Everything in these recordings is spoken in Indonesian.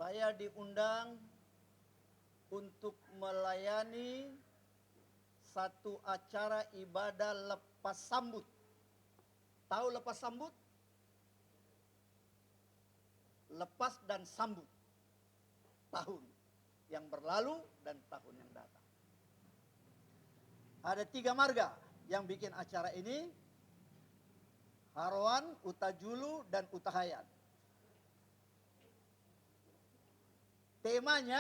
Saya diundang untuk melayani satu acara ibadah lepas sambut. Tahu lepas sambut? Lepas dan sambut. Tahun yang berlalu dan tahun yang datang. Ada 3 marga yang bikin acara ini. Haroan, Utajulu, dan Utahayan. Temanya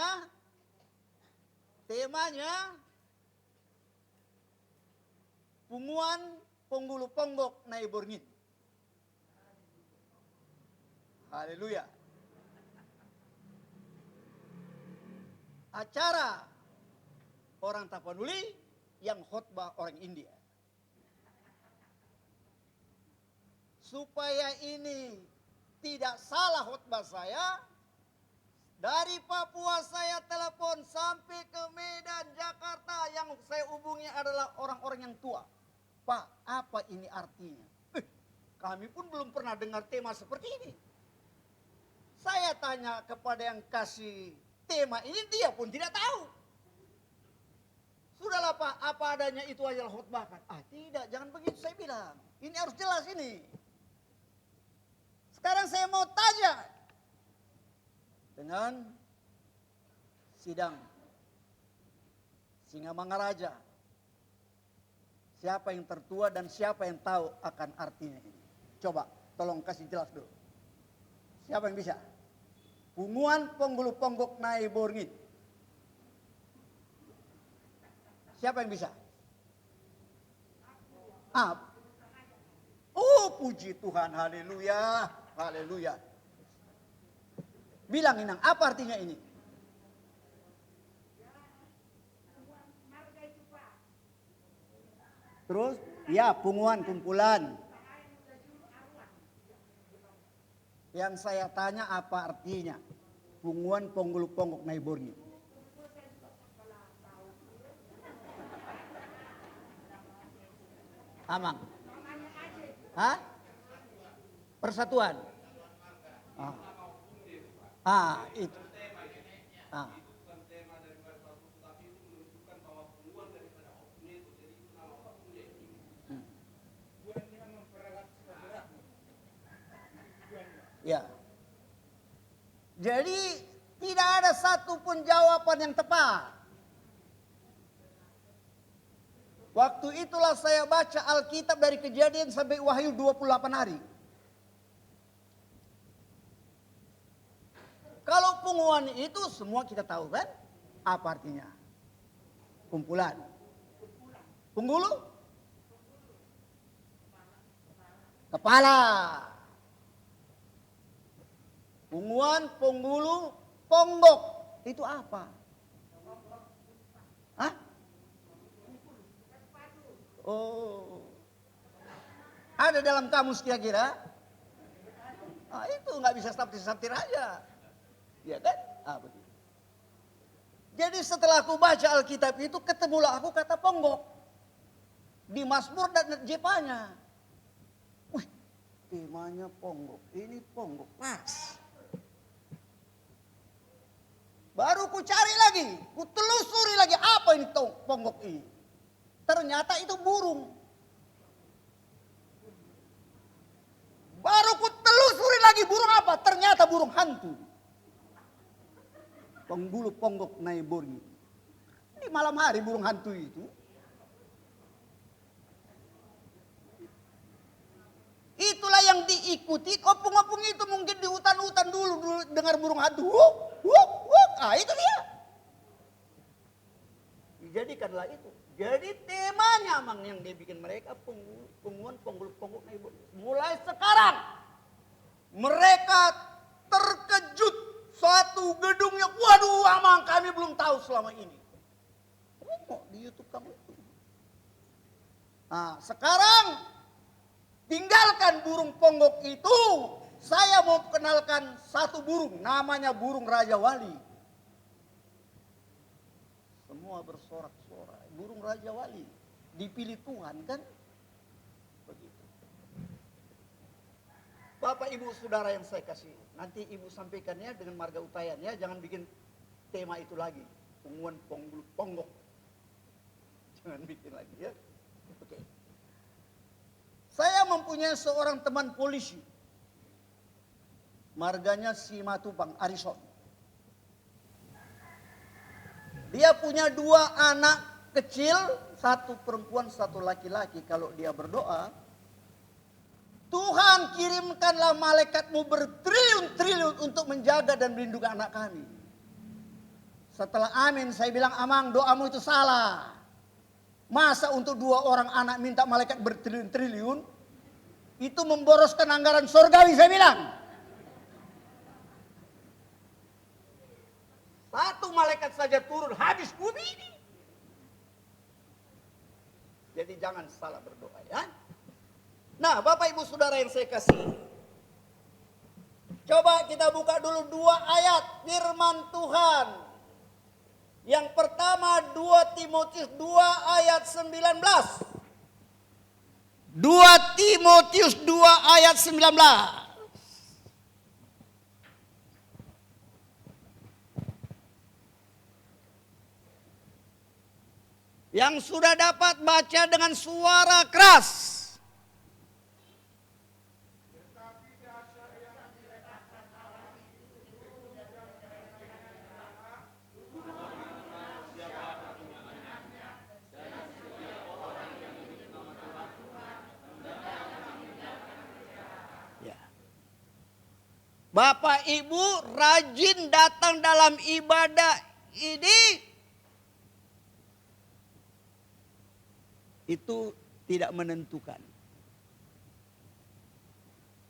Punguan Ponggulu Ponggok Nai Borngin. Haleluya. Acara orang Tapanuli yang khotbah orang India. Supaya ini tidak salah khotbah saya, dari Papua saya telepon sampai ke Medan, Jakarta, yang saya hubungi adalah orang-orang yang tua. Pak, apa ini artinya? Kami pun belum pernah dengar tema seperti ini. Saya tanya kepada yang kasih tema ini, dia pun tidak tahu. Sudahlah Pak, apa adanya itu aja khotbahkan. Tidak, jangan begitu saya bilang. Ini harus jelas ini. Sekarang saya mau tanya dengan sidang Singamangaraja. Siapa yang tertua dan siapa yang tahu akan artinya ini? Coba, tolong kasih jelas dulu. Siapa yang bisa? Punguan Ponggulu Ponggok Nai Borngin. Siapa yang bisa? Oh, puji Tuhan, haleluya, haleluya. Bilang Inang, apa artinya ini? Terus, ya punguan kumpulan. Yang saya tanya apa artinya? Punguan Ponggulu Ponggok Nai Borngin. Amang. Hah? Persatuan. Itu. Ya. Jadi tidak ada satupun jawaban yang tepat. Waktu itulah saya baca Alkitab dari Kejadian sampai Wahyu 28 hari. Kalau punguan itu semua kita tahu kan? Apa artinya? Kumpulan. Punggulu? Kepala. Punguan Ponggulu Ponggok. Itu apa? Hah? Oh. Ada dalam kamus kira-kira? Itu nggak bisa saptir-saptir aja. Ya kan? Begitu. Jadi setelah aku baca Alkitab itu, ketemulah aku kata Ponggok. Di Mazmur dan Jepanya. Wih, temanya Ponggok. Ini Ponggok. Pas. Baru ku cari lagi. Ku telusuri lagi apa ini Ponggok ini. Ternyata itu burung. Baru ku telusuri lagi burung apa? Ternyata burung hantu. Ponggulu Ponggok Nai Borngin. Di malam hari burung hantu itu. Itulah yang diikuti. Opung-opung itu mungkin di hutan-hutan dulu dengar burung hantu. Wuk, wuk, wuk. Itu dia. Dijadikanlah itu. Jadi temanya memang yang dibikin mereka punguan Ponggulu Ponggok Nai Borngin. Mulai sekarang mereka terkejut. Satu gedungnya, waduh Amang, kami belum tahu selama ini. Tengok di YouTube kamu itu. Sekarang tinggalkan burung ponggok itu. Saya mau kenalkan satu burung, namanya burung Raja Wali. Semua bersorak-sorak, burung Raja Wali. Dipilih Tuhan kan? Begitu. Bapak Bapak Ibu Saudara yang saya kasih, nanti Ibu sampaikannya dengan marga utayan ya, jangan bikin tema itu lagi. Punguan ponggok. Jangan bikin lagi ya. Oke. Saya mempunyai seorang teman polisi. Marganya Simatupang, Arison. Dia punya 2 anak kecil, 1 perempuan, 1 laki-laki. Kalau dia berdoa, Tuhan kirimkanlah malaikatmu bertriliun-triliun untuk menjaga dan melindungi anak kami. Setelah amin, saya bilang, Amang, doamu itu salah. Masa untuk 2 orang anak minta malaikat bertriliun-triliun? Itu memboroskan anggaran surgawi, saya bilang. 1 malaikat saja turun, habis bumi ini. Jadi jangan salah berdoa ya. Nah, Bapak Ibu Saudara yang saya kasih. Coba kita buka dulu 2 ayat firman Tuhan. Yang pertama 2 Timotius 2 ayat 19. 2 Timotius 2 ayat 19. Yang sudah dapat baca dengan suara keras. Bapak Ibu rajin datang dalam ibadah ini. Itu tidak menentukan.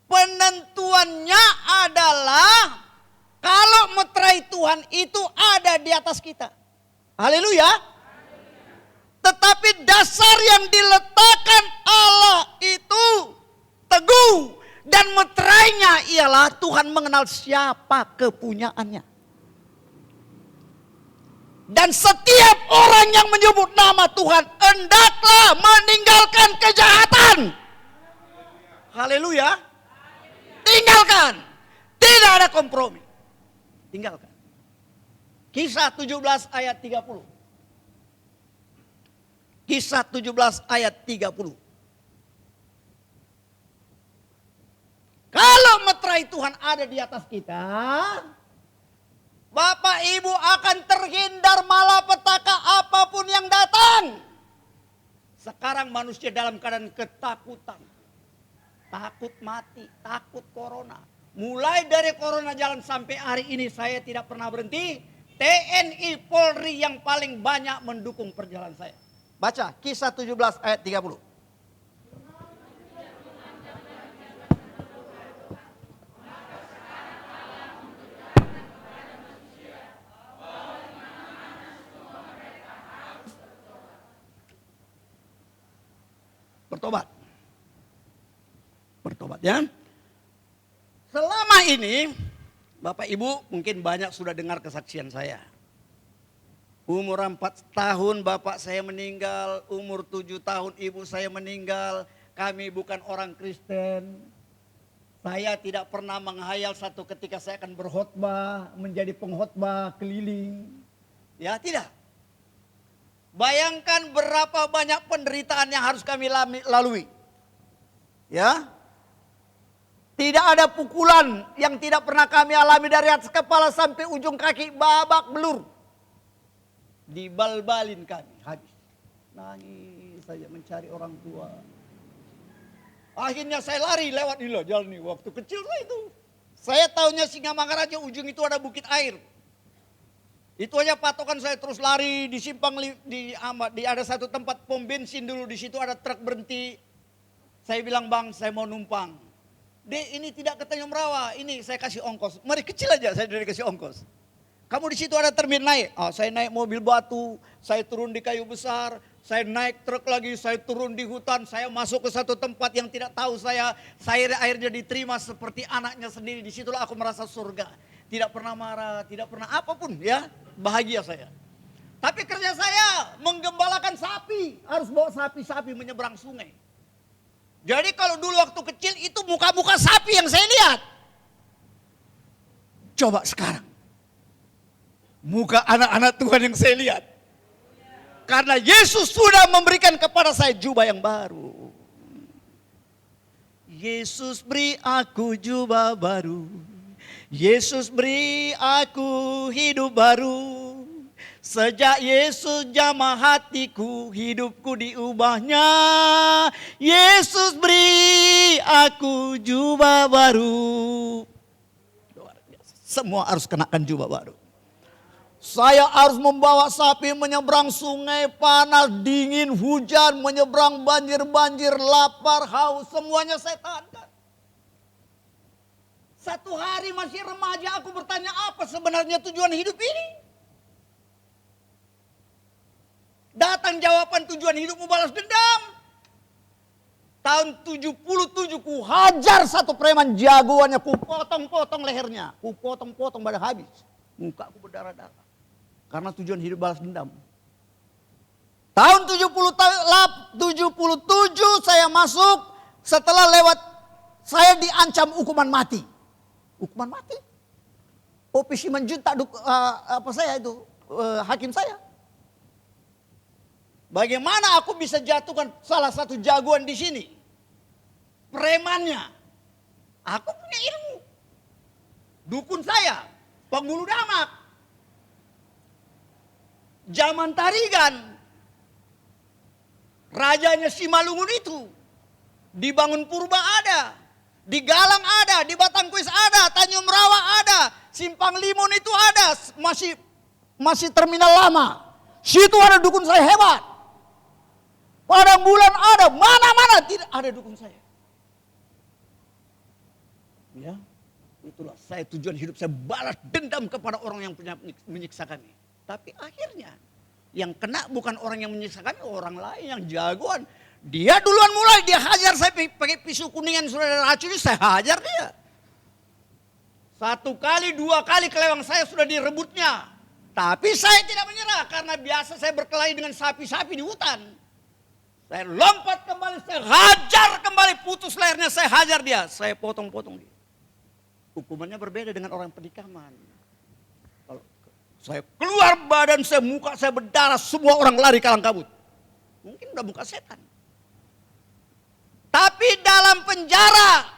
Penentuannya adalah kalau meterai Tuhan itu ada di atas kita. Haleluya. Tetapi dasar yang diletakkan Allah itu teguh. Dan meterainya ialah Tuhan mengenal siapa kepunyaannya. Dan setiap orang yang menyebut nama Tuhan hendaklah meninggalkan kejahatan. Haleluya. Tinggalkan. Tidak ada kompromi. Tinggalkan. Kisah 17 ayat 30. Kisah 17 ayat 30. Kalau meterai Tuhan ada di atas kita, Bapak Ibu akan terhindar malapetaka apapun yang datang. Sekarang manusia dalam keadaan ketakutan. Takut mati, takut corona. Mulai dari corona jalan sampai hari ini saya tidak pernah berhenti. TNI Polri yang paling banyak mendukung perjalanan saya. Baca Kisah 17 ayat 30. Bertobat ya. Selama ini Bapak Ibu mungkin banyak sudah dengar kesaksian saya. Umur 4 tahun bapak saya meninggal, umur 7 tahun ibu saya meninggal. Kami bukan orang Kristen. Saya tidak pernah menghayal satu ketika saya akan berkhotbah, menjadi pengkhotbah keliling. Ya tidak. Bayangkan berapa banyak penderitaan yang harus kami lalui. Ya. Tidak ada pukulan yang tidak pernah kami alami dari atas kepala sampai ujung kaki babak belur. Dibal-balin kami habis. Nangis saja mencari orang tua. Akhirnya saya lari lewat ini loh jalan ini. Waktu kecil lah itu. Saya tahunya Singamangaraja ujung itu ada bukit air. Itu aja patokan saya terus lari di simpang di ada satu tempat pom bensin dulu, di situ ada truk berhenti. Saya bilang, "Bang, saya mau numpang." "Dek, ini tidak ke Tanjung Rawa, ini saya kasih ongkos." Mari kecil aja saya udah dikasih ongkos. "Kamu di situ ada termin naik." Saya naik mobil batu, saya turun di kayu besar, saya naik truk lagi, saya turun di hutan, saya masuk ke satu tempat yang tidak tahu saya akhirnya diterima seperti anaknya sendiri. Di situlah aku merasa surga. Tidak pernah marah, tidak pernah apapun ya. Bahagia saya. Tapi kerja saya menggembalakan sapi. Harus bawa sapi-sapi menyeberang sungai. Jadi kalau dulu waktu kecil itu muka-muka sapi yang saya lihat. Coba sekarang. Muka anak-anak Tuhan yang saya lihat. Karena Yesus sudah memberikan kepada saya jubah yang baru. Yesus beri aku jubah baru. Yesus beri aku hidup baru. Sejak Yesus jamah hatiku, hidupku diubahnya. Yesus beri aku jubah baru. Semua harus kenakan jubah baru. Saya harus membawa sapi menyeberang sungai, panas, dingin, hujan, menyeberang banjir-banjir, lapar, haus, semuanya saya tahankan. Satu hari masih remaja aku bertanya apa sebenarnya tujuan hidup ini. Datang jawaban tujuan hidupmu balas dendam. Tahun 77 ku hajar satu preman jagoannya, ku potong-potong lehernya, ku potong-potong pada habis. Muka aku berdarah-darah. Karena tujuan hidup balas dendam. Tahun 77 saya masuk, setelah lewat saya diancam hukuman mati. Hukuman mati. OPC menjuta hakim saya. Bagaimana aku bisa jatuhkan salah satu jagoan di sini? Premannya. Aku punya ilmu. Dukun saya, penghulu damak. Zaman Tarigan. Rajanya Simalungun itu. Di Bangun Purba ada. Di Galang ada, di Batangkuis ada, Tanjung Rawa ada. Simpang Limun itu ada, masih terminal lama. Situ ada dukun saya hebat. Padang Bulan ada, mana-mana tidak ada dukun saya. Ya, itulah saya tujuan hidup saya balas dendam kepada orang yang punya menyiksa kami. Tapi akhirnya yang kena bukan orang yang menyiksa kami, orang lain yang jagoan. Dia duluan mulai, dia hajar saya pakai pisau kuningan sudah ada racun, saya hajar dia. Satu kali, dua kali kelewang saya sudah direbutnya. Tapi saya tidak menyerah karena biasa saya berkelahi dengan sapi-sapi di hutan. Saya lompat kembali, saya hajar kembali, putus lehernya, saya hajar dia. Saya potong-potong dia. Hukumannya berbeda dengan orang penikaman. Kalau saya keluar badan saya, muka saya berdarah, semua orang lari kalang kabut. Mungkin udah muka setan. Tapi dalam penjara,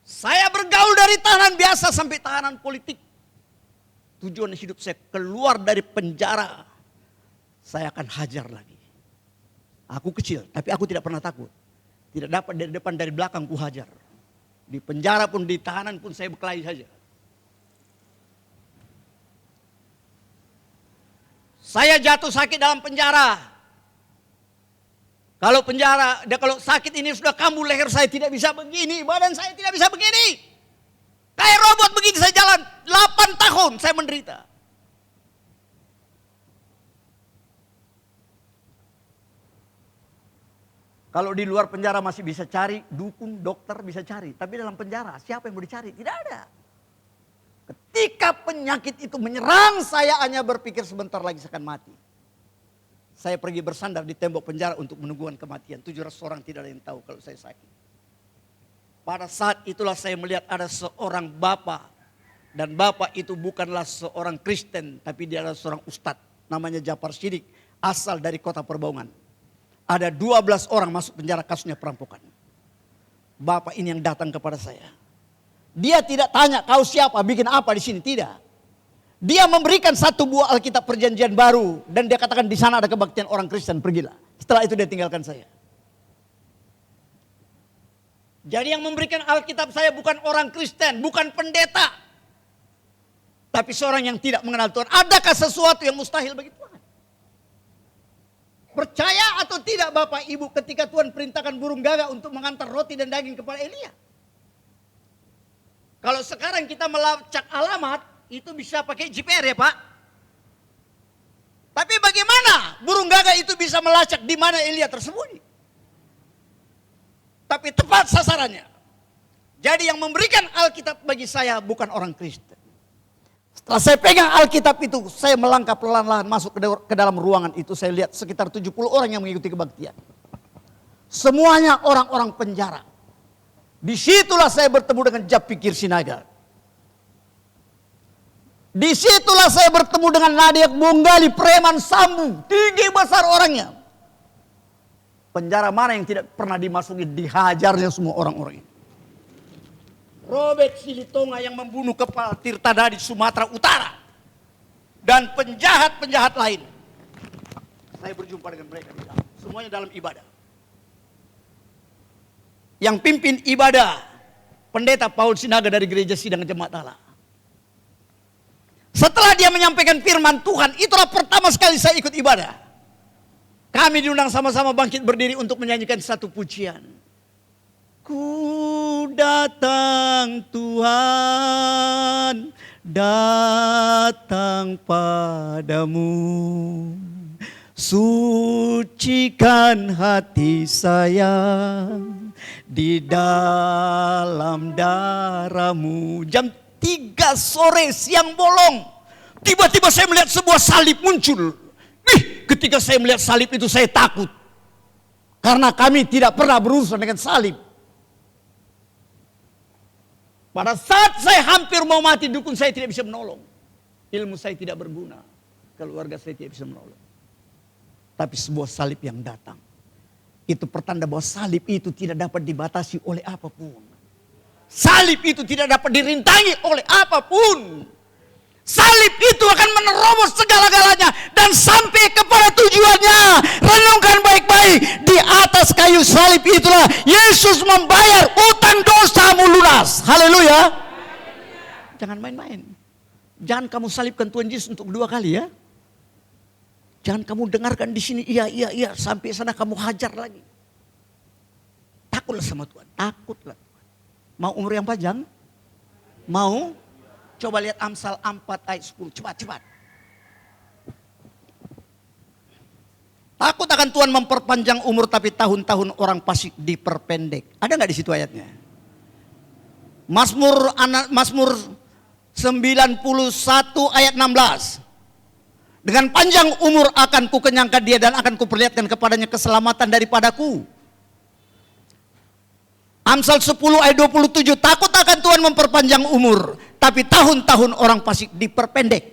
saya bergaul dari tahanan biasa sampai tahanan politik. Tujuan hidup saya keluar dari penjara. Saya akan hajar lagi. Aku kecil, tapi aku tidak pernah takut. Tidak dapat dari depan, dari belakang ku hajar. Di penjara pun, di tahanan pun saya berkelahi saja. Saya jatuh sakit dalam penjara. Kalau sakit ini sudah kambuh leher saya tidak bisa begini, badan saya tidak bisa begini. Kayak robot begini saya jalan, 8 tahun saya menderita. Kalau di luar penjara masih bisa cari, dukun, dokter bisa cari. Tapi dalam penjara siapa yang mau dicari? Tidak ada. Ketika penyakit itu menyerang, saya hanya berpikir sebentar lagi saya akan mati. Saya pergi bersandar di tembok penjara untuk menungguan kematian. 700 orang tidak ada yang tahu kalau saya sakit. Pada saat itulah saya melihat ada seorang bapak. Dan bapak itu bukanlah seorang Kristen, tapi dia adalah seorang ustadz. Namanya Jafar Siddiq, asal dari kota Perbaungan. Ada 12 orang masuk penjara kasusnya perampokan. Bapak ini yang datang kepada saya. Dia tidak tanya kau siapa, bikin apa di sini, tidak. Dia memberikan satu buah Alkitab Perjanjian Baru dan dia katakan di sana ada kebaktian orang Kristen, pergilah. Setelah itu dia tinggalkan saya. Jadi yang memberikan Alkitab saya bukan orang Kristen, bukan pendeta. Tapi seorang yang tidak mengenal Tuhan. Adakah sesuatu yang mustahil bagi Tuhan? Percaya atau tidak Bapak Ibu ketika Tuhan perintahkan burung gagak untuk mengantar roti dan daging kepada Elia? Kalau sekarang kita melacak alamat, itu bisa pakai GPS ya Pak. Tapi bagaimana burung gagak itu bisa melacak di mana Elia tersembunyi? Tapi tepat sasarannya. Jadi yang memberikan Alkitab bagi saya bukan orang Kristen. Setelah saya pegang Alkitab itu, saya melangkah pelan-pelan masuk ke dalam ruangan itu. Saya lihat sekitar 70 orang yang mengikuti kebaktian. Semuanya orang-orang penjara. Disitulah saya bertemu dengan Japikir Sinaga. Disitulah saya bertemu dengan Nadia Munggali, preman Sambu, tinggi besar orangnya. Penjara mana yang tidak pernah dimasuki, dihajarnya semua orang-orang ini. Robert Silitonga yang membunuh kepala Tirtadadi Sumatera Utara. Dan penjahat-penjahat lain. Saya berjumpa dengan mereka. Semuanya dalam ibadah. Yang pimpin ibadah, Pendeta Paul Sinaga dari Gereja Sidang Jemaat Allah. Setelah dia menyampaikan firman Tuhan, itulah pertama sekali saya ikut ibadah. Kami diundang sama-sama bangkit berdiri untuk menyanyikan satu pujian. Ku datang Tuhan, datang padamu. Sucikan hati saya di dalam darah-Mu. Jam 3 sore siang bolong. Tiba-tiba saya melihat sebuah salib muncul. Ketika saya melihat salib itu saya takut. Karena kami tidak pernah berurusan dengan salib. Pada saat saya hampir mau mati, dukun saya tidak bisa menolong. Ilmu saya tidak berguna. Keluarga saya tidak bisa menolong. Tapi sebuah salib yang datang. Itu pertanda bahwa salib itu tidak dapat dibatasi oleh apapun. Salib itu tidak dapat dirintangi oleh apapun. Salib itu akan menerobos segala-galanya. Dan sampai kepada tujuannya. Renungkan baik-baik. Di atas kayu salib itulah Yesus membayar utang dosamu lunas. Haleluya. Jangan main-main. Jangan kamu salibkan Tuhan Yesus untuk 2 kali ya. Jangan kamu dengarkan di sini iya sampai sana kamu hajar lagi. Takutlah sama Tuhan, takutlah Tuhan. Mau umur yang panjang? Mau? Coba lihat Amsal 4 ayat 10, cepat. Takut akan Tuhan memperpanjang umur tapi tahun-tahun orang fasik diperpendek. Ada nggak di situ ayatnya? Mazmur 91 ayat 16. Dengan panjang umur akan kukenyangkan dia dan akan kuperlihatkan kepadanya keselamatan daripadaku. Amsal 10 ayat 27. Takut akan Tuhan memperpanjang umur, tapi tahun-tahun orang fasik diperpendek.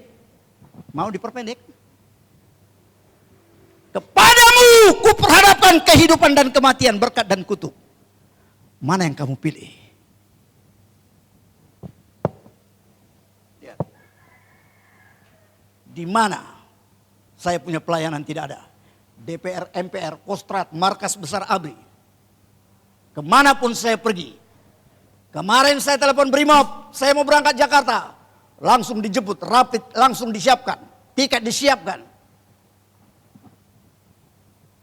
Mau diperpendek? Kepadamu kuperhadapkan kehidupan dan kematian, berkat dan kutuk. Mana yang kamu pilih? Di mana saya punya pelayanan tidak ada. DPR, MPR, Kostrad, Markas Besar ABRI. Kemanapun saya pergi. Kemarin saya telepon Brimob, saya mau berangkat Jakarta. Langsung dijemput, rapid langsung disiapkan. Tiket disiapkan.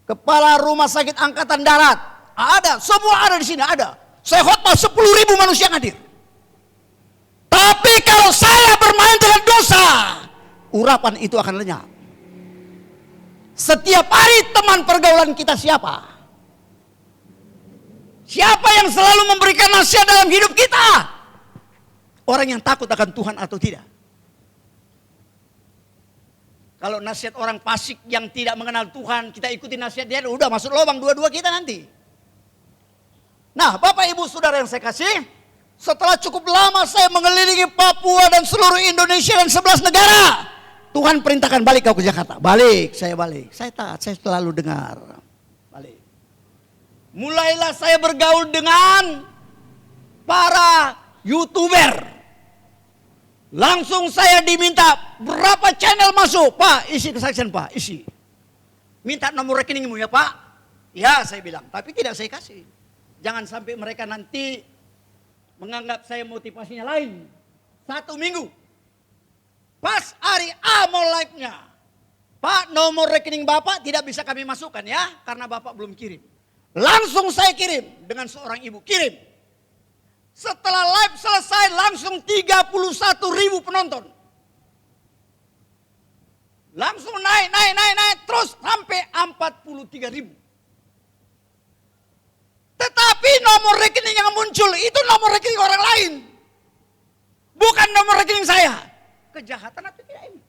Kepala Rumah Sakit Angkatan Darat. Ada, semua ada di sini, ada. Saya khotbah 10.000 manusia hadir. Tapi kalau saya bermain dengan dosa, urapan itu akan lenyap. Setiap hari teman pergaulan kita siapa? Siapa yang selalu memberikan nasihat dalam hidup kita? Orang yang takut akan Tuhan atau tidak? Kalau nasihat orang fasik yang tidak mengenal Tuhan, kita ikuti nasihat dia, udah masuk lubang dua-dua kita nanti. Nah, Bapak Ibu Saudara yang saya kasih, setelah cukup lama saya mengelilingi Papua dan seluruh Indonesia dan 11 negara, Tuhan perintahkan balik kau ke Jakarta. Balik. Saya taat, saya selalu dengar. Balik. Mulailah saya bergaul dengan para YouTuber. Langsung saya diminta berapa channel masuk. Pak, isi kesaksian Pak, isi. Minta nomor rekeningmu ya Pak. Ya saya bilang, tapi tidak saya kasih. Jangan sampai mereka nanti menganggap saya motivasinya lain. 1 minggu. Pas hari A mau live-nya. Pak, nomor rekening Bapak tidak bisa kami masukkan ya. Karena Bapak belum kirim. Langsung saya kirim dengan seorang ibu. Kirim. Setelah live selesai langsung 31.000 penonton. Langsung naik. Terus sampai 43.000. Tetapi nomor rekening yang muncul itu nomor rekening orang lain. Bukan nomor rekening saya. Kejahatan atau tidak ini?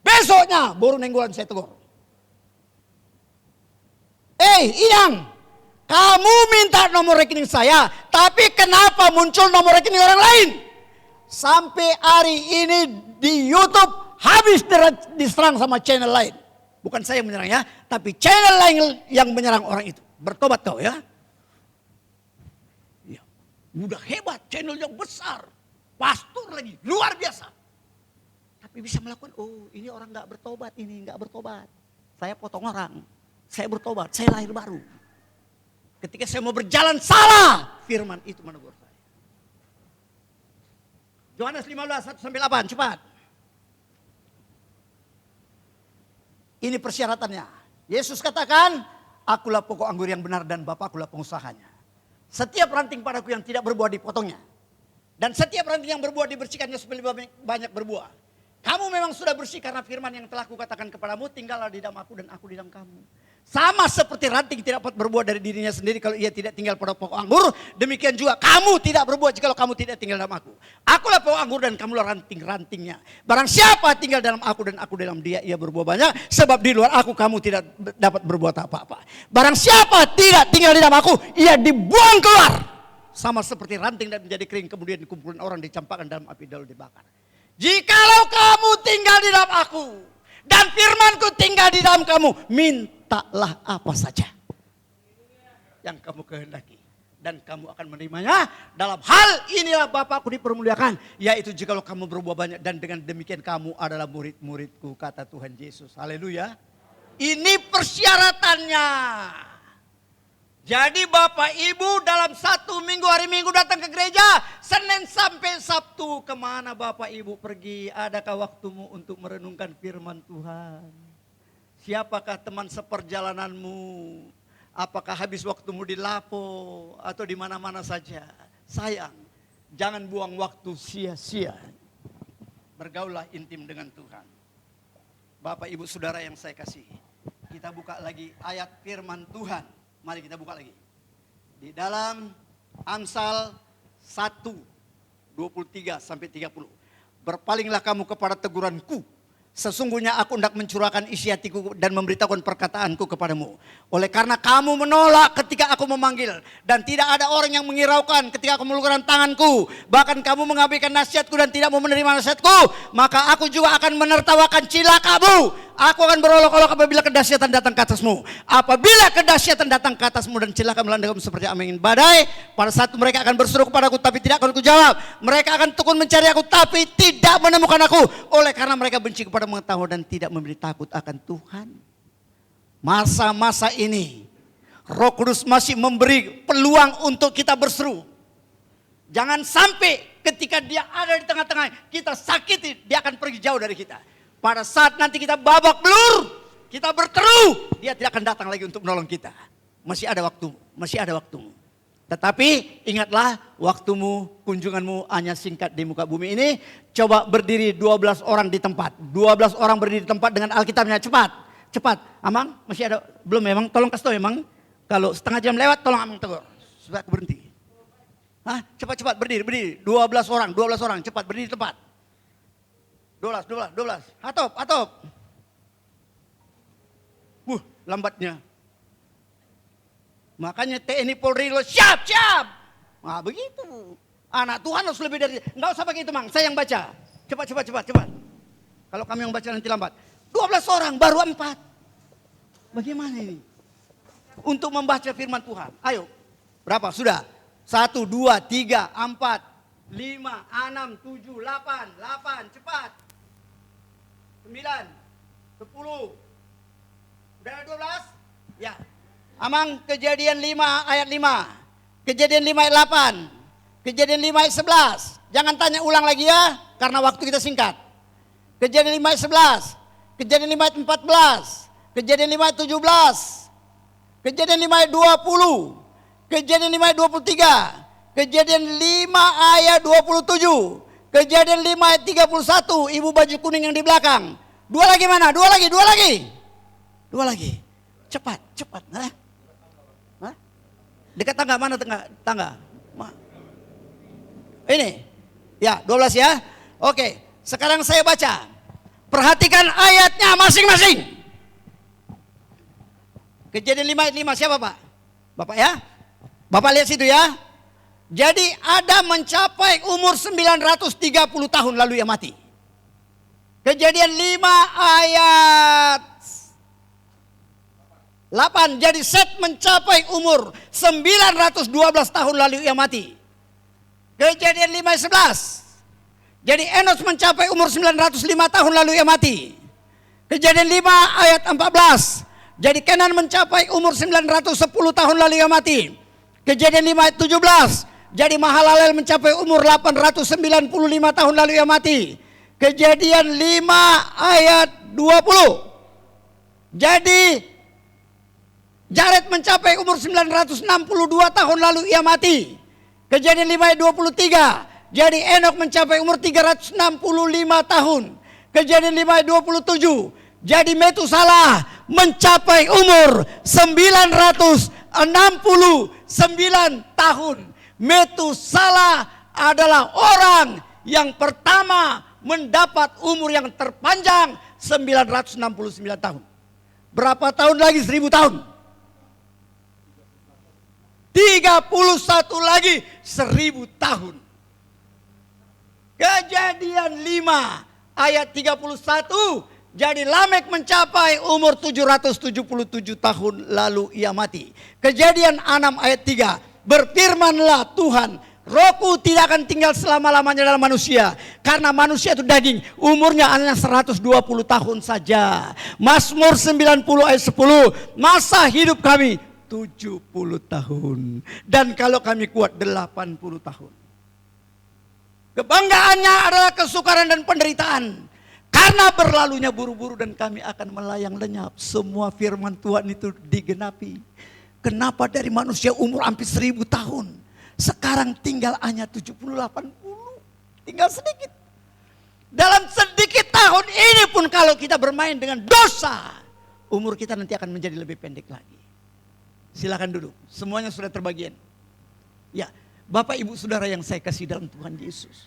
Besoknya baru nenggolan saya tegur. Inang, kamu minta nomor rekening saya, tapi kenapa muncul nomor rekening orang lain? Sampai hari ini di YouTube habis diserang sama channel lain. Bukan saya yang menyerang ya, tapi channel lain yang menyerang orang itu. Bertobat kau ya. Ya, udah hebat, channelnya besar. Pastor lagi, luar biasa. Tapi bisa melakukan, ini orang gak bertobat, ini gak bertobat. Saya potong orang, saya bertobat, saya lahir baru. Ketika saya mau berjalan salah, firman itu menegur saya. Yohanes 15:1-8, cepat. Ini persyaratannya. Yesus katakan, akulah pokok anggur yang benar dan Bapakkulah pengusahanya. Setiap ranting padaku yang tidak berbuah dipotongnya. Dan setiap ranting yang berbuah dibersihkannya supaya lebih banyak berbuah. Kamu memang sudah bersih karena firman yang telah kukatakan kepadamu, tinggallah di dalam aku dan aku di dalam kamu. Sama seperti ranting tidak dapat berbuah dari dirinya sendiri kalau ia tidak tinggal pada pokok anggur. Demikian juga kamu tidak berbuah jika kamu tidak tinggal dalam aku. Akulah pokok anggur dan kamulah ranting-rantingnya. Barang siapa tinggal dalam aku dan aku dalam dia, ia berbuah banyak. Sebab di luar aku kamu tidak dapat berbuat apa-apa. Barang siapa tidak tinggal di dalam aku, ia dibuang keluar. Sama seperti ranting dan menjadi kering kemudian dikumpulkan orang dicampakkan dalam api lalu dibakar. Jikalau kamu tinggal di dalam aku dan firmanku tinggal di dalam kamu, mintalah apa saja yang kamu kehendaki dan kamu akan menerimanya. Dalam hal inilah Bapakku dipermuliakan, yaitu jikalau kamu berbuah banyak dan dengan demikian kamu adalah murid-muridku, kata Tuhan Yesus. Haleluya. Ini persyaratannya. Jadi Bapak Ibu dalam satu minggu, hari Minggu datang ke gereja, Senin sampai Sabtu, kemana Bapak Ibu pergi? Adakah waktumu untuk merenungkan firman Tuhan? Siapakah teman seperjalananmu? Apakah habis waktumu di Lapo atau di mana-mana saja? Sayang, jangan buang waktu sia-sia. Bergaullah intim dengan Tuhan. Bapak Ibu Saudara yang saya kasih, kita buka lagi ayat firman Tuhan. Mari kita buka lagi. Di dalam Amsal 1:23-30. Berpalinglah kamu kepada teguranku. Sesungguhnya aku hendak mencurahkan isi hatiku dan memberitahukan perkataanku kepadamu. Oleh karena kamu menolak ketika aku memanggil. Dan tidak ada orang yang menghiraukan ketika aku mengulurkan tanganku. Bahkan kamu mengabaikan nasihatku dan tidak mau menerima nasihatku. Maka aku juga akan menertawakan cilakamu. Aku akan berolok-olok apabila kedahsyatan datang ke atasmu. Apabila kedahsyatan datang ke atasmu dan celaka melanda kamu seperti angin badai. Pada saat mereka akan berseru kepadaku tapi tidak akan kujawab. Mereka akan tekun mencari aku tapi tidak menemukan aku. Oleh karena mereka benci kepada mengetahui dan tidak memiliki takut akan Tuhan. Masa-masa ini Roh Kudus masih memberi peluang untuk kita berseru. Jangan sampai ketika dia ada di tengah-tengah kita sakiti, dia akan pergi jauh dari kita. Pada saat nanti kita babak belur, kita berteru, dia tidak akan datang lagi untuk menolong kita. Masih ada waktu, masih ada waktumu. Tetapi ingatlah waktumu, kunjunganmu hanya singkat di muka bumi ini. Coba berdiri 12 orang di tempat. 12 orang berdiri di tempat dengan Alkitabnya. Cepat, cepat. Amang masih ada, belum memang, tolong kasih tahu memang. Kalau setengah jam lewat tolong Amang tegur. Supaya aku berhenti. Cepat-cepat berdiri. 12 orang, cepat berdiri di tempat. 12. Atop. Lambatnya. Makanya TNI Polri lo siap. Nah begitu. Anak Tuhan harus lebih dari, enggak usah pakai itu Mang, saya yang baca. Cepat. Kalau kami yang baca nanti lambat. 12 orang, baru 4. Bagaimana ini? Untuk membaca firman Tuhan. Ayo, berapa? Sudah? 1, 2, 3, 4, 5, 6, 7, 8, cepat. 9, 10, udah ada 12? Ya. Amang Kejadian 5 ayat 5. Kejadian 5 ayat 8. Kejadian 5 ayat 11. Jangan tanya ulang lagi ya, karena waktu kita singkat. Kejadian 5 ayat 11. Kejadian 5 ayat 14. Kejadian 5 ayat 17. Kejadian 5 ayat 20. Kejadian 5 ayat 23. Kejadian 5 ayat 27. Kejadian 5 ayat 31, ibu baju kuning yang di belakang. 2 lagi mana? 2 lagi. Cepat. Dekat tangga mana tangga? Ini. Ya, 12 ya. Oke, sekarang saya baca. Perhatikan ayatnya masing-masing. Kejadian 5 ayat 5 siapa Pak? Bapak ya? Bapak lihat situ ya. Jadi Adam mencapai umur 930 tahun lalu ia mati. Kejadian 5 ayat 8. Jadi Set mencapai umur 912 tahun lalu ia mati. Kejadian 5 ayat 11. Jadi Enos mencapai umur 905 tahun lalu ia mati. Kejadian 5 ayat 14. Jadi Kenan mencapai umur 910 tahun lalu ia mati. Kejadian 5 ayat 17. Jadi Mahalalel mencapai umur 895 tahun lalu ia mati. Kejadian 5 ayat 20. Jadi Jared mencapai umur 962 tahun lalu ia mati. Kejadian 5 ayat 23. Jadi Enok mencapai umur 365 tahun. Kejadian 5 ayat 27. Jadi Metusalah mencapai umur 969 tahun. Metusalah adalah orang yang pertama mendapat umur yang terpanjang 969 tahun. Berapa tahun lagi? 1000 tahun. 31 lagi 1000 tahun. Kejadian 5 ayat 31. Jadi Lamek mencapai umur 777 tahun lalu ia mati. Kejadian 6 ayat 3. Berfirmanlah Tuhan, Rohku tidak akan tinggal selama-lamanya dalam manusia. Karena manusia itu daging, umurnya hanya 120 tahun saja. Mazmur 90 ayat 10. Masa hidup kami 70 tahun. Dan kalau kami kuat 80 tahun. Kebanggaannya adalah kesukaran dan penderitaan. Karena berlalunya buru-buru dan kami akan melayang lenyap. Semua firman Tuhan itu digenapi. Kenapa dari manusia umur hampir 1000 tahun. Sekarang tinggal hanya 70-80. Tinggal sedikit. Dalam sedikit tahun ini pun kalau kita bermain dengan dosa. Umur kita nanti akan menjadi lebih pendek lagi. Silakan duduk. Semuanya sudah terbagian. Ya, Bapak Ibu Saudara yang saya kasih dalam Tuhan Yesus.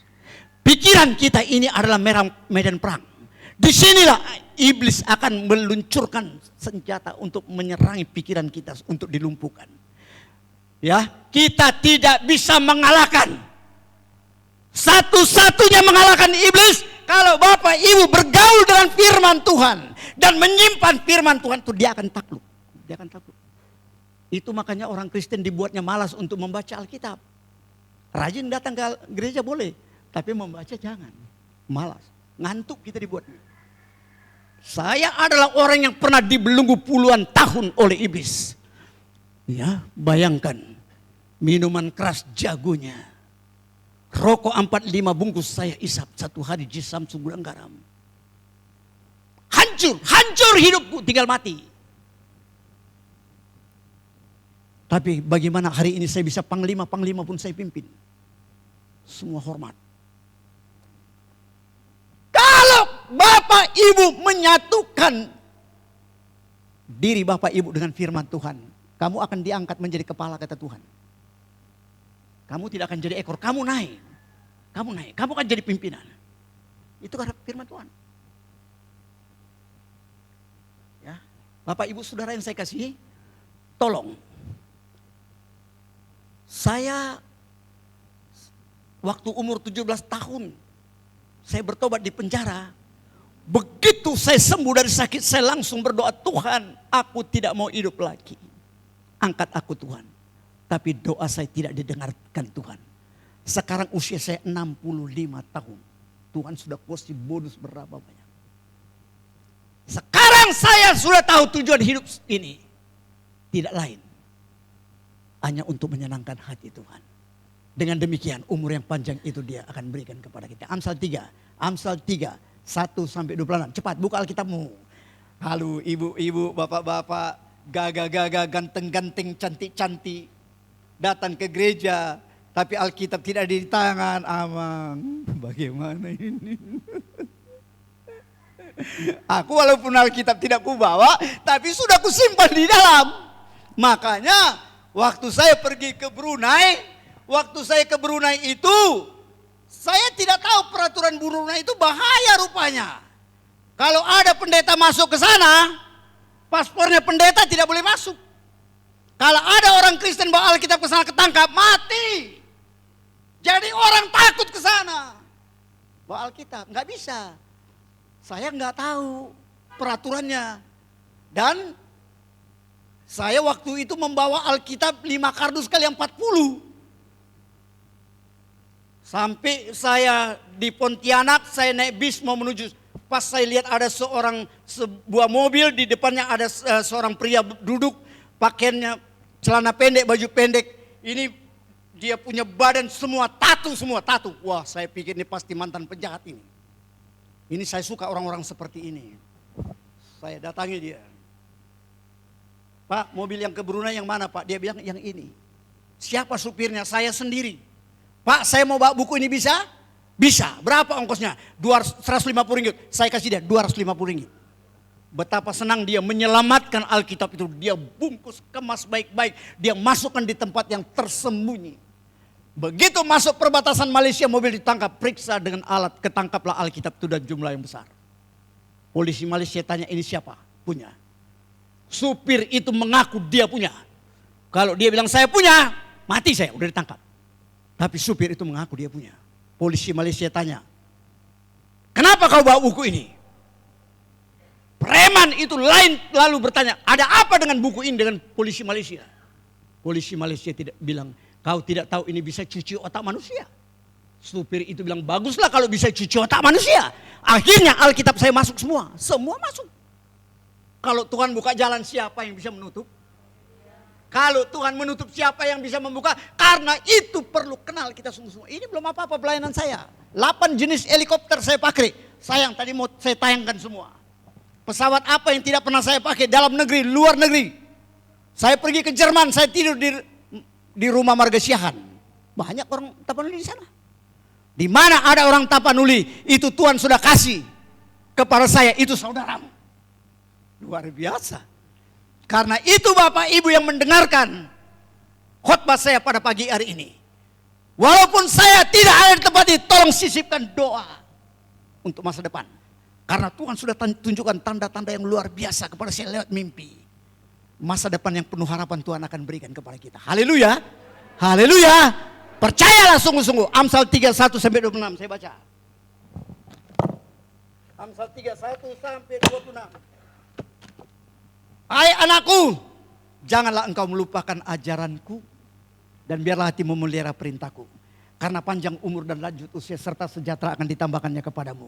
Pikiran kita ini adalah medan perang. Disinilah iblis akan meluncurkan senjata untuk menyerangi pikiran kita untuk dilumpuhkan. Ya, kita tidak bisa mengalahkan. Satu-satunya mengalahkan iblis kalau Bapak Ibu bergaul dengan firman Tuhan dan menyimpan firman Tuhan itu dia akan takluk. Dia akan takluk. Itu makanya orang Kristen dibuatnya malas untuk membaca Alkitab. Rajin datang ke gereja boleh, tapi membaca jangan. Malas, ngantuk kita dibuat. Saya adalah orang yang pernah dibelenggu puluhan tahun oleh iblis. Ya, bayangkan minuman keras jagonya. Rokok 45 bungkus saya isap satu hari jisam sebulan garam. Hancur hidupku, tinggal mati. Tapi bagaimana hari ini saya bisa panglima pun saya pimpin. Semua hormat. Kalau Bapak Ibu menyatukan diri Bapak Ibu dengan firman Tuhan, kamu akan diangkat menjadi kepala kata Tuhan. Kamu tidak akan jadi ekor, kamu naik. Kamu akan jadi pimpinan. Itu karena firman Tuhan. Ya, Bapak Ibu Saudara yang saya kasih, tolong. Saya waktu umur 17 tahun, saya bertobat di penjara. Begitu saya sembuh dari sakit, saya langsung berdoa, Tuhan, aku tidak mau hidup lagi. Angkat aku Tuhan. Tapi doa saya tidak didengarkan Tuhan. Sekarang usia saya 65 tahun. Tuhan sudah kasih bonus berapa banyak. Sekarang saya sudah tahu tujuan hidup ini. Tidak lain. Hanya untuk menyenangkan hati Tuhan. Dengan demikian umur yang panjang itu dia akan berikan kepada kita. Amsal 3, 1-26. Cepat buka Alkitabmu. Halo ibu-ibu, bapak-bapak, gagah-gagah, ganteng-ganteng, cantik-cantik. Datang ke gereja, tapi Alkitab tidak ada di tangan. Amang, bagaimana ini? Aku walaupun Alkitab tidak kubawa, tapi sudah kusimpan di dalam. Makanya waktu saya pergi ke Brunei, itu saya tidak tahu peraturan Brunei itu bahaya rupanya. Kalau ada pendeta masuk ke sana, Paspornya pendeta tidak boleh masuk. Kalau ada orang Kristen bawa Alkitab ke sana ketangkap, mati. Jadi orang takut ke sana. Bawa Alkitab, nggak bisa. Saya nggak tahu peraturannya. Dan saya waktu itu membawa Alkitab 5 kardus kali yang 40. Sampai saya di Pontianak, saya naik bis mau menuju. Pas saya lihat ada sebuah mobil, di depannya ada seorang pria duduk, pakaiannya celana pendek, baju pendek. Ini dia punya badan semua tatu. Wah, saya pikir ini pasti mantan penjahat ini. Ini saya suka orang-orang seperti ini. Saya datangi dia. Pak, mobil yang ke Brunei yang mana Pak? Dia bilang yang ini. Siapa supirnya? Saya sendiri. Pak, saya mau bawa buku ini bisa? Bisa. Berapa ongkosnya? 150 ringgit. Saya kasih dia 250 ringgit. Betapa senang dia menyelamatkan Alkitab itu. Dia bungkus, kemas baik-baik. Dia masukkan di tempat yang tersembunyi. Begitu masuk perbatasan Malaysia, mobil ditangkap. Periksa dengan alat, ketangkaplah Alkitab itu dan jumlah yang besar. Polisi Malaysia tanya, ini siapa? Punya. Supir itu mengaku dia punya. Kalau dia bilang saya punya, mati saya, udah ditangkap. Tapi supir itu mengaku dia punya. Polisi Malaysia tanya, kenapa kau bawa buku ini? Preman itu lalu bertanya, ada apa dengan buku ini dengan polisi Malaysia? Polisi Malaysia tidak bilang, kau tidak tahu ini bisa cuci otak manusia. Supir itu bilang, baguslah kalau bisa cuci otak manusia. Akhirnya Alkitab saya masuk semua masuk. Kalau Tuhan buka jalan, siapa yang bisa menutup? Kalau Tuhan menutup, siapa yang bisa membuka? Karena itu perlu kenal kita semua. Ini belum apa-apa pelayanan saya. 8 jenis helikopter saya pakai. Sayang, tadi mau saya tayangkan semua. Pesawat apa yang tidak pernah saya pakai dalam negeri, luar negeri. Saya pergi ke Jerman, saya tidur di rumah Marga Siahan. Banyak orang Tapanuli di sana. Di mana ada orang Tapanuli, itu Tuhan sudah kasih kepada saya, itu saudaramu. Luar biasa. Karena itu Bapak Ibu yang mendengarkan khotbah saya pada pagi hari ini. Walaupun saya tidak ada di tempat ini, tolong sisipkan doa untuk masa depan. Karena Tuhan sudah tunjukkan tanda-tanda yang luar biasa kepada saya lewat mimpi. Masa depan yang penuh harapan Tuhan akan berikan kepada kita. Haleluya. Haleluya. Percayalah sungguh-sungguh. Amsal 31-26 saya baca. Amsal 31-26. Hai anakku, janganlah engkau melupakan ajaranku dan biarlah hatimu memelihara perintahku. Karena panjang umur dan lanjut usia serta sejahtera akan ditambahkannya kepadamu.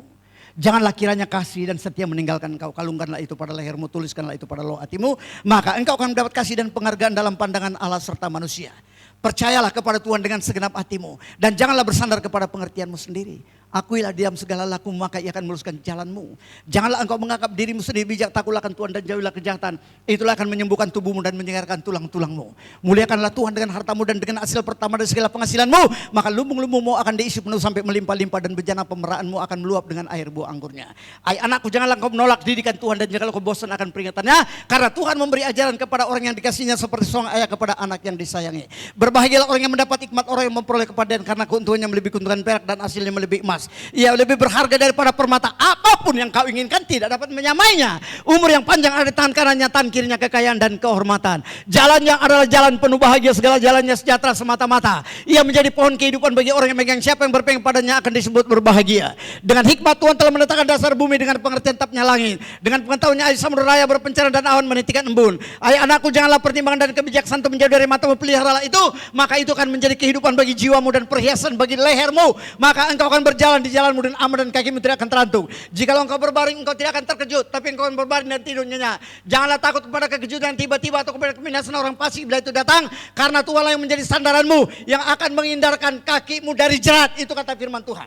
Janganlah kiranya kasih dan setia meninggalkan engkau. Kalungkanlah itu pada lehermu, tuliskanlah itu pada loh hatimu. Maka engkau akan mendapat kasih dan penghargaan dalam pandangan Allah serta manusia. Percayalah kepada Tuhan dengan segenap hatimu. Dan janganlah bersandar kepada pengertianmu sendiri. Akuilah diam segala laku, maka ia akan meluruskan jalanmu. Janganlah engkau menganggap dirimu sendiri bijak, takutlah akan Tuhan dan jauhilah kejahatan. Itulah akan menyembuhkan tubuhmu dan menyegarkan tulang-tulangmu. Muliakanlah Tuhan dengan hartamu dan dengan hasil pertama dari segala penghasilanmu. Maka lumbung-lumbungmu akan diisi penuh sampai melimpah-limpah dan bejana pemeraanmu akan meluap dengan air buah anggurnya. Hai anakku, janganlah engkau menolak didikan Tuhan dan janganlah engkau bosan akan peringatannya. Karena Tuhan memberi ajaran kepada orang yang dikasihnya seperti seorang ayah kepada anak yang disayangi. Berbahagialah orang yang mendapat hikmat, orang yang memperoleh kepastian karena keuntungannya melebihi keuntungan perak dan hasilnya melebihi emas. Ia lebih berharga daripada permata. Apapun yang kau inginkan tidak dapat menyamainya. Umur yang panjang ada di tangan kanannya, tangan kirinya kekayaan dan kehormatan. Jalannya adalah jalan penuh bahagia, segala jalannya sejahtera semata-mata. Ia menjadi pohon kehidupan bagi orang yang megang. Siapa yang berpegang padanya akan disebut berbahagia. Dengan hikmat Tuhan telah meletakkan dasar bumi, dengan pengertian tapnya langit. Dengan pengetahuannya air samudera raya berpencaran dan awan menitikan embun. Hai anakku, janganlah pertimbangan dan kebijaksanaan itu menjauh dari matamu, peliharalah itu. Maka itu akan menjadi kehidupan bagi jiwamu dan perhiasan bagi lehermu. Maka engkau akan berjalan di jalanmu dan aman dan kakimu tidak akan terantuk. Jikalau engkau berbaring, engkau tidak akan terkejut, tapi engkau akan berbaring dan tidur nyenyak. Janganlah takut kepada kekejutan tiba-tiba atau kepada kebinasaan orang fasik bila itu datang, karena Tuhanlah yang menjadi sandaranmu, yang akan menghindarkan kakimu dari jerat. Itu kata firman Tuhan.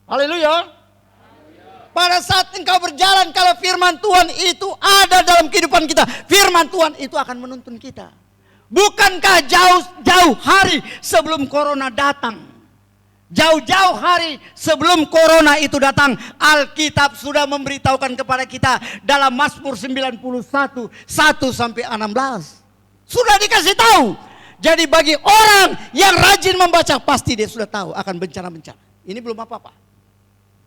Haleluya. Pada saat engkau berjalan, kalau firman Tuhan itu ada dalam kehidupan kita, firman Tuhan itu akan menuntun kita. Bukankah jauh-jauh hari sebelum corona datang, jauh-jauh hari sebelum corona itu datang, Alkitab sudah memberitahukan kepada kita dalam Mazmur 91, 1-16. Sudah dikasih tahu. Jadi bagi orang yang rajin membaca, pasti dia sudah tahu akan bencana-bencana. Ini belum apa-apa.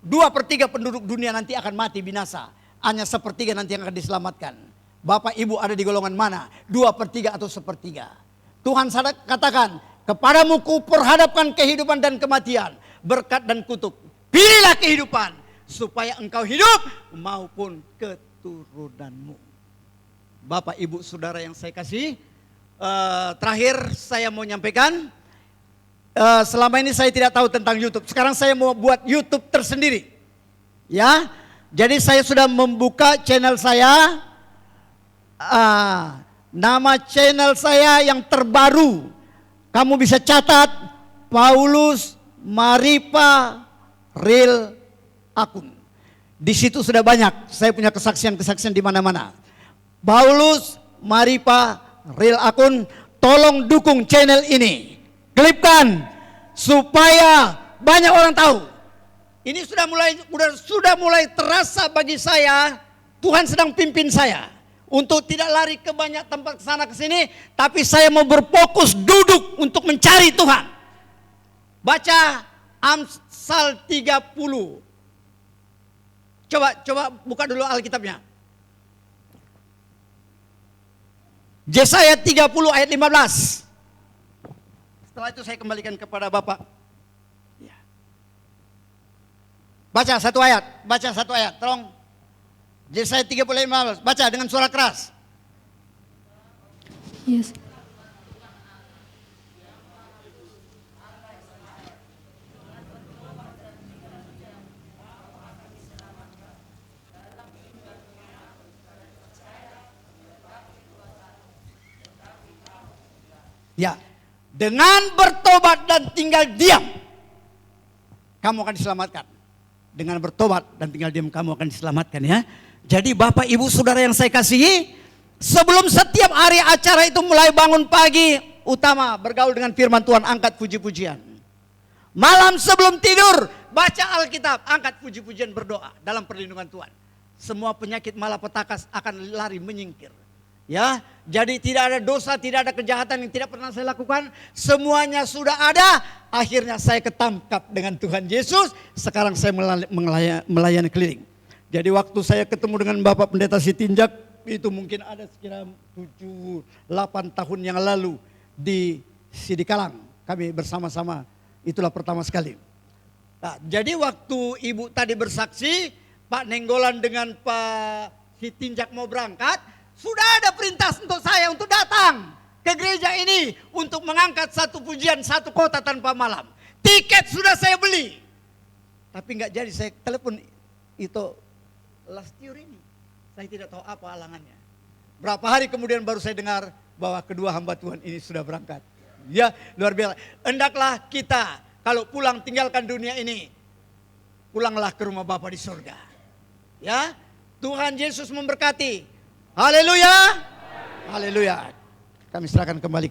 2/3 penduduk dunia nanti akan mati binasa. Hanya 1/3 nanti yang akan diselamatkan. Bapak Ibu ada di golongan mana? 2/3 atau 1/3. Tuhan katakan, kepadamu ku perhadapkan kehidupan dan kematian, berkat dan kutuk. Pilihlah kehidupan supaya engkau hidup maupun keturunanmu. Bapak Ibu Saudara yang saya kasih, terakhir saya mau nyampaikan, selama ini saya tidak tahu tentang YouTube. Sekarang saya mau buat YouTube tersendiri. Ya, jadi saya sudah membuka channel saya. Nama channel saya yang terbaru, kamu bisa catat, Paulus Maripa Real Akun. Di situ sudah banyak, saya punya kesaksian-kesaksian di mana-mana. Paulus Maripa Real Akun, tolong dukung channel ini. Klipkan supaya banyak orang tahu. Ini sudah mulai terasa bagi saya, Tuhan sedang pimpin saya untuk tidak lari ke banyak tempat kesana kesini, tapi saya mau berfokus duduk untuk mencari Tuhan. Baca Amsal 30. Coba buka dulu Alkitabnya. Yesaya 30 ayat 15. Setelah itu saya kembalikan kepada Bapak. Ya. Baca satu ayat, tolong. Yesaya 30 ayat 15, baca dengan suara keras. Yes. Ya, dengan bertobat dan tinggal diam, kamu akan diselamatkan. Dengan bertobat dan tinggal diam, kamu akan diselamatkan ya. Jadi Bapak Ibu Saudara yang saya kasihi, sebelum setiap hari acara itu mulai bangun pagi, utama bergaul dengan firman Tuhan, angkat puji-pujian. Malam sebelum tidur, baca Alkitab, angkat puji-pujian, berdoa dalam perlindungan Tuhan. Semua penyakit malapetaka akan lari menyingkir. Ya, jadi tidak ada dosa, tidak ada kejahatan yang tidak pernah saya lakukan. Semuanya sudah ada. Akhirnya saya ketangkap dengan Tuhan Yesus. Sekarang saya melayani keliling. Jadi waktu saya ketemu dengan Bapak Pendeta Sitinjak, itu mungkin ada sekira 7-8 tahun yang lalu di Sidikalang. Kami bersama-sama, itulah pertama sekali. Nah, jadi waktu Ibu tadi bersaksi, Pak Nenggolan dengan Pak Sitinjak mau berangkat, sudah ada perintah untuk saya untuk datang ke gereja ini untuk mengangkat satu pujian satu kota tanpa malam. Tiket sudah saya beli, tapi nggak jadi. Saya telepon itu last year ini, saya tidak tahu apa halangannya. Berapa hari kemudian baru saya dengar bahwa kedua hamba Tuhan ini sudah berangkat. Ya, luar biasa. Hendaklah kita kalau pulang tinggalkan dunia ini, pulanglah ke rumah Bapa di surga. Ya, Tuhan Yesus memberkati. Haleluya. Haleluya. Kami serahkan kembali ke